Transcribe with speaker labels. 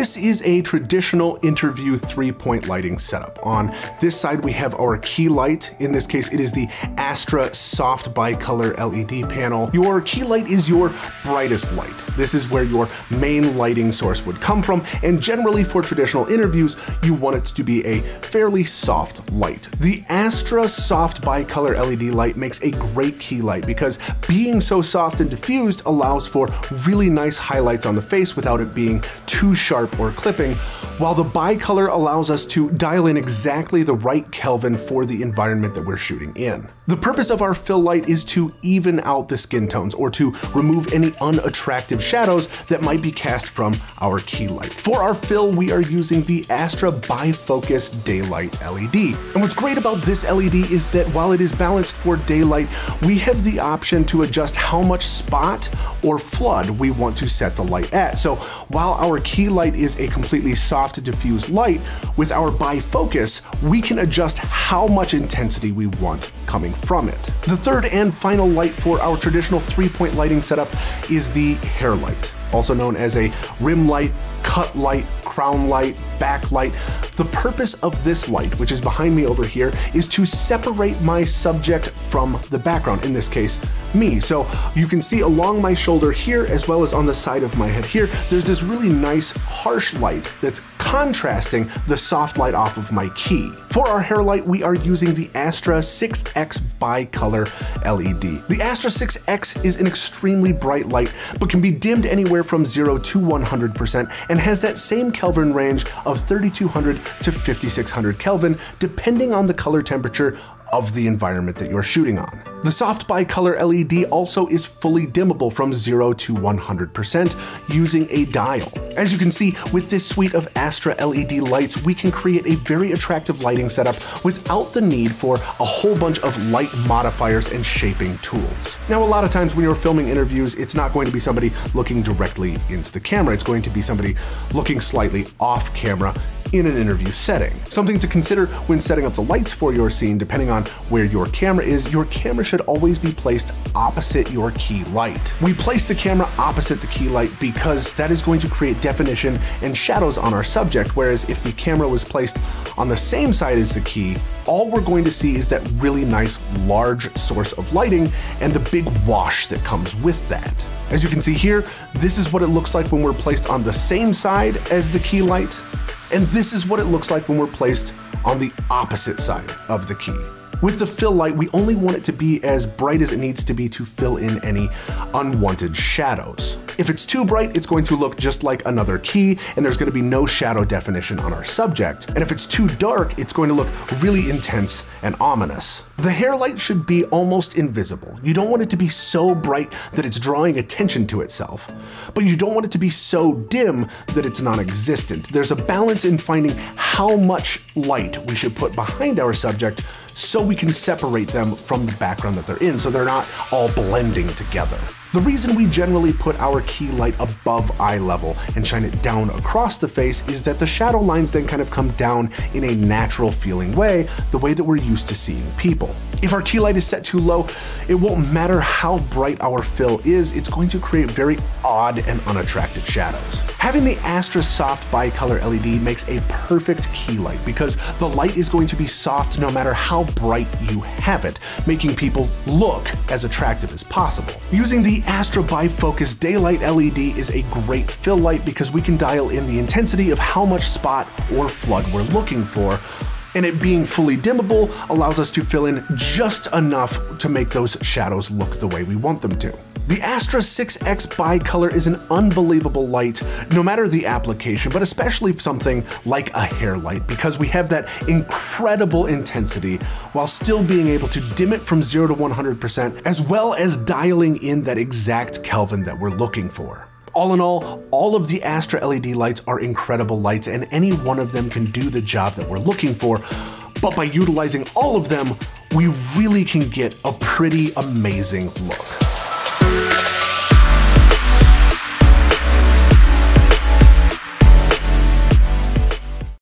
Speaker 1: This is a traditional interview 3-point lighting setup. On this side we have our key light. In this case it is the Astra Soft Bicolor LED panel. Your key light is your brightest light. This is where your main lighting source would come from, and generally for traditional interviews you want it to be a fairly soft light. The Astra Soft Bicolor LED light makes a great key light because being so soft and diffused allows for really nice highlights on the face without it being too sharp or clipping, while the bicolor allows us to dial in exactly the right Kelvin for the environment that we're shooting in. The purpose of our fill light is to even out the skin tones or to remove any unattractive shadows that might be cast from our key light. For our fill, we are using the Astra Bifocus Daylight LED. And what's great about this LED is that while it is balanced for daylight, we have the option to adjust how much spot or flood we want to set the light at. So while our key light is a completely soft diffused light, with our bifocus, we can adjust how much intensity we want coming from it. The third and final light for our traditional 3-point lighting setup is the hair light, also known as a rim light, cut light, crown light, backlight. The purpose of this light, which is behind me over here, is to separate my subject from the background, in this case, me. So you can see along my shoulder here, as well as on the side of my head here, there's this really nice harsh light that's contrasting the soft light off of my key. For our hair light, we are using the Astra 6X Bicolor LED. The Astra 6X is an extremely bright light, but can be dimmed anywhere from 0 to 100% and has that same Kelvin range of 3200 to 5600 Kelvin, depending on the color temperature of the environment that you're shooting on. The soft bicolor LED also is fully dimmable from 0 to 100% using a dial. As you can see, with this suite of Astra LED lights, we can create a very attractive lighting setup without the need for a whole bunch of light modifiers and shaping tools. Now, a lot of times when you're filming interviews, it's not going to be somebody looking directly into the camera. It's going to be somebody looking slightly off camera in an interview setting. Something to consider when setting up the lights for your scene, depending on where your camera should always be placed opposite your key light. We place the camera opposite the key light because that is going to create definition and shadows on our subject, whereas if the camera was placed on the same side as the key, all we're going to see is that really nice large source of lighting and the big wash that comes with that. As you can see here, this is what it looks like when we're placed on the same side as the key light, and this is what it looks like when we're placed on the opposite side of the key. With the fill light, we only want it to be as bright as it needs to be to fill in any unwanted shadows. If it's too bright, it's going to look just like another key, and there's going to be no shadow definition on our subject. And if it's too dark, it's going to look really intense and ominous. The hair light should be almost invisible. You don't want it to be so bright that it's drawing attention to itself, but you don't want it to be so dim that it's non-existent. There's a balance in finding how much light we should put behind our subject so we can separate them from the background that they're in, so they're not all blending together. The reason we generally put our key light above eye level and shine it down across the face is that the shadow lines then kind of come down in a natural feeling way, the way that we're used to seeing people. If our key light is set too low, it won't matter how bright our fill is, it's going to create very odd and unattractive shadows. Having the Astra Soft Bicolor LED makes a perfect key light because the light is going to be soft no matter how bright you have it, making people look as attractive as possible. Using the Astra Bifocus Daylight LED is a great fill light because we can dial in the intensity of how much spot or flood we're looking for, and it being fully dimmable allows us to fill in just enough to make those shadows look the way we want them to. The Astra 6X Bicolor is an unbelievable light, no matter the application, but especially something like a hair light, because we have that incredible intensity while still being able to dim it from 0 to 100%, as well as dialing in that exact Kelvin that we're looking for. All in all of the Astra LED lights are incredible lights, and any one of them can do the job that we're looking for, but by utilizing all of them, we really can get a pretty amazing look.